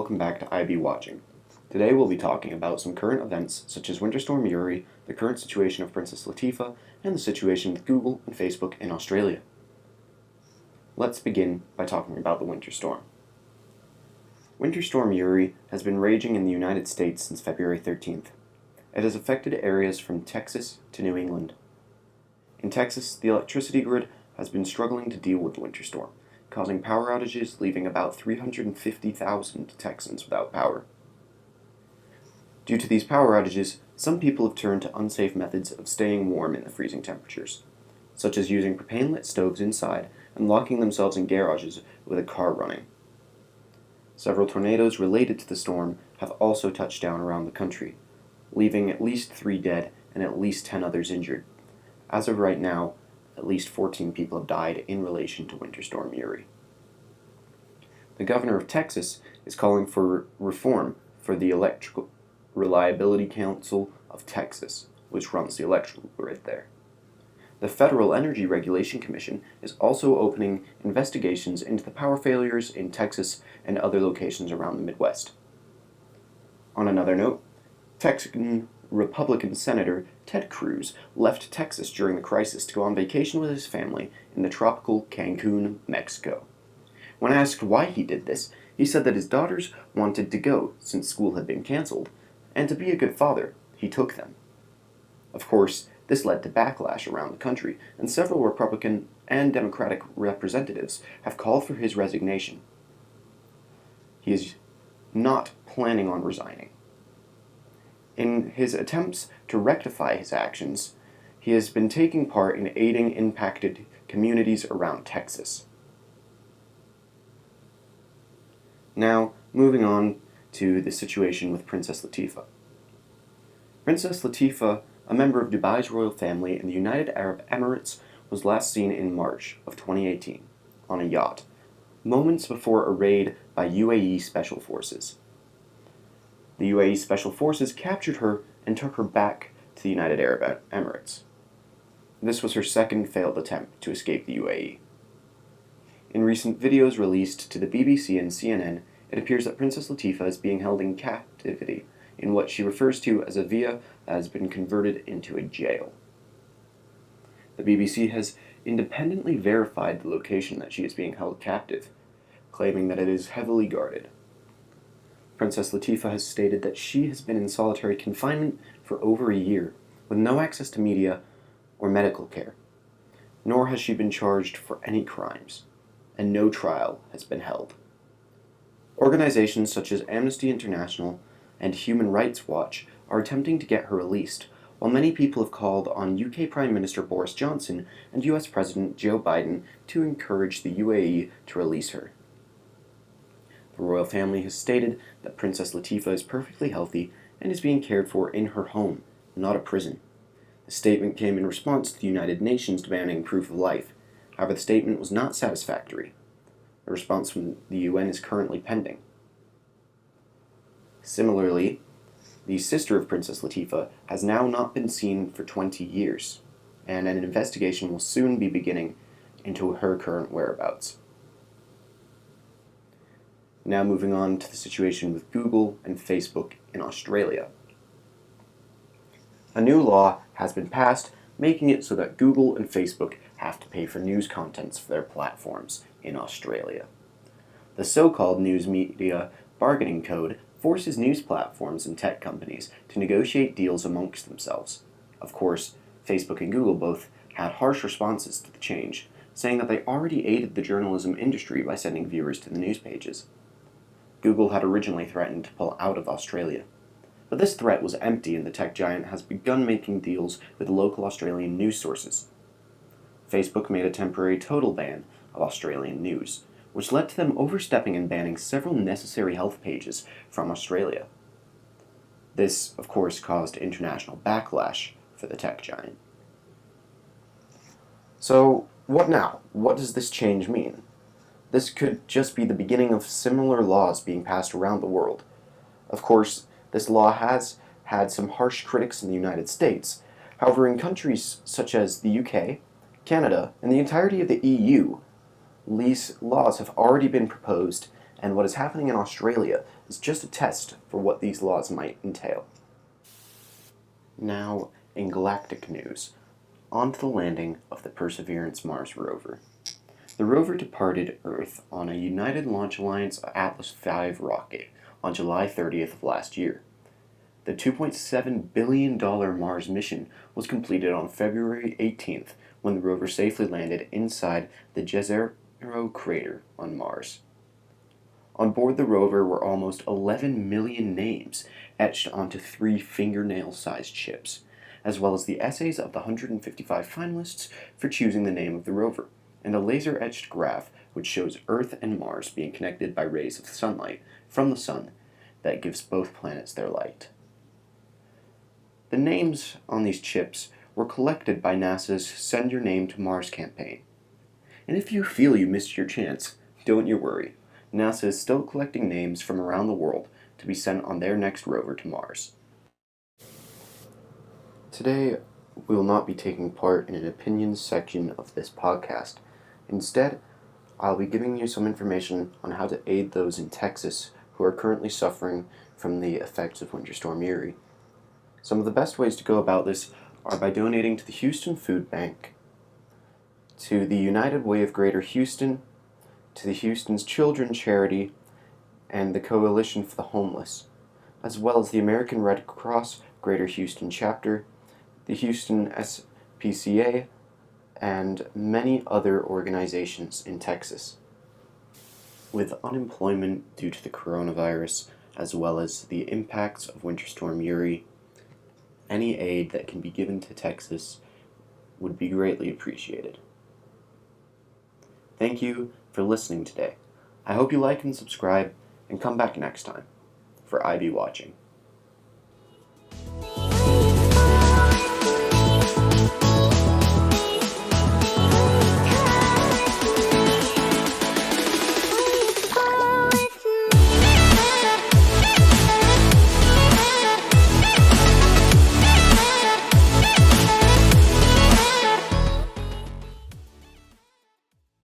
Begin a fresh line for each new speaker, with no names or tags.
welcome back to IB Watching. Today we'll be talking about some current events such as Winter Storm Uri, the current situation of Princess Latifah, and the situation with Google and Facebook in Australia. Let's begin by talking about the winter storm. Winter Storm Uri has been raging in the United States since February 13th. It has affected areas from Texas to New England. In Texas, the electricity grid has been struggling to deal with the winter storm, causing power outages, leaving about 350,000 Texans without power. Due to these power outages, some people have turned to unsafe methods of staying warm in the freezing temperatures, such as using propane-lit stoves inside and locking themselves in garages with a car running. Several tornadoes related to the storm have also touched down around the country, leaving at least 3 dead and at least 10 others injured. As of right now, at least 14 people have died in relation to Winter Storm Uri. The governor of Texas is calling for reform for the Electrical Reliability Council of Texas, which runs the electrical grid there. The Federal Energy Regulation Commission is also opening investigations into the power failures in Texas and other locations around the Midwest. On another note, Texan Republican Senator Ted Cruz left Texas during the crisis to go on vacation with his family in the tropical Cancun, Mexico. When asked why he did this, he said that his daughters wanted to go since school had been canceled, and to be a good father, he took them. Of course, this led to backlash around the country, and several Republican and Democratic representatives have called for his resignation. He is not planning on resigning. In his attempts to rectify his actions, he has been taking part in aiding impacted communities around Texas. Now, moving on to the situation with Princess Latifah. Princess Latifah, a member of Dubai's royal family in the United Arab Emirates, was last seen in March of 2018 on a yacht, moments before a raid by UAE Special Forces. The UAE Special Forces captured her and took her back to the United Arab Emirates. This was her second failed attempt to escape the UAE. In recent videos released to the BBC and CNN, it appears that Princess Latifah is being held in captivity in what she refers to as a villa that has been converted into a jail. The BBC has independently verified the location that she is being held captive, claiming that it is heavily guarded. Princess Latifah has stated that she has been in solitary confinement for over a year, with no access to media or medical care, nor has she been charged for any crimes, and no trial has been held. Organizations such as Amnesty International and Human Rights Watch are attempting to get her released, while many people have called on UK Prime Minister Boris Johnson and US President Joe Biden to encourage the UAE to release her. The royal family has stated that Princess Latifah is perfectly healthy and is being cared for in her home, not a prison. The statement came in response to the United Nations demanding proof of life. However, the statement was not satisfactory. A response from the UN is currently pending. Similarly, the sister of Princess Latifah has now not been seen for 20 years, and an investigation will soon be beginning into her current whereabouts. Now moving on to the situation with Google and Facebook in Australia. A new law has been passed, making it so that Google and Facebook have to pay for news contents for their platforms in Australia. The so-called News Media Bargaining Code forces news platforms and tech companies to negotiate deals amongst themselves. Of course, Facebook and Google both had harsh responses to the change, saying that they already aided the journalism industry by sending viewers to the news pages. Google had originally threatened to pull out of Australia, but this threat was empty and the tech giant has begun making deals with local Australian news sources. Facebook made a temporary total ban of Australian news, which led to them overstepping and banning several necessary health pages from Australia. This, of course, caused international backlash for the tech giant. So, what now? What does this change mean? This could just be the beginning of similar laws being passed around the world. Of course, this law has had some harsh critics in the United States. However, in countries such as the UK, Canada, and the entirety of the EU, these laws have already been proposed, and what is happening in Australia is just a test for what these laws might entail. Now, in galactic news, on to the landing of the Perseverance Mars Rover. The rover departed Earth on a United Launch Alliance Atlas V rocket on July 30th of last year. The $2.7 billion Mars mission was completed on February 18th when the rover safely landed inside the Jezero crater on Mars. On board the rover were almost 11 million names etched onto 3 fingernail-sized chips, as well as the essays of the 155 finalists for choosing the name of the rover, and a laser-etched graph which shows Earth and Mars being connected by rays of sunlight from the Sun that gives both planets their light. The names on these chips were collected by NASA's Send Your Name to Mars campaign. And if you feel you missed your chance, don't you worry. NASA is still collecting names from around the world to be sent on their next rover to Mars. Today, we will not be taking part in an opinions section of this podcast. Instead, I'll be giving you some information on how to aid those in Texas who are currently suffering from the effects of Winter Storm Uri. Some of the best ways to go about this are by donating to the Houston Food Bank, to the United Way of Greater Houston, to the Houston's Children Charity, and the Coalition for the Homeless, as well as the American Red Cross Greater Houston Chapter, the Houston SPCA, and many other organizations in Texas. With unemployment due to the coronavirus, as well as the impacts of Winter Storm Uri, any aid that can be given to Texas would be greatly appreciated. Thank you for listening today. I hope you like and subscribe, and come back next time for IB Watching.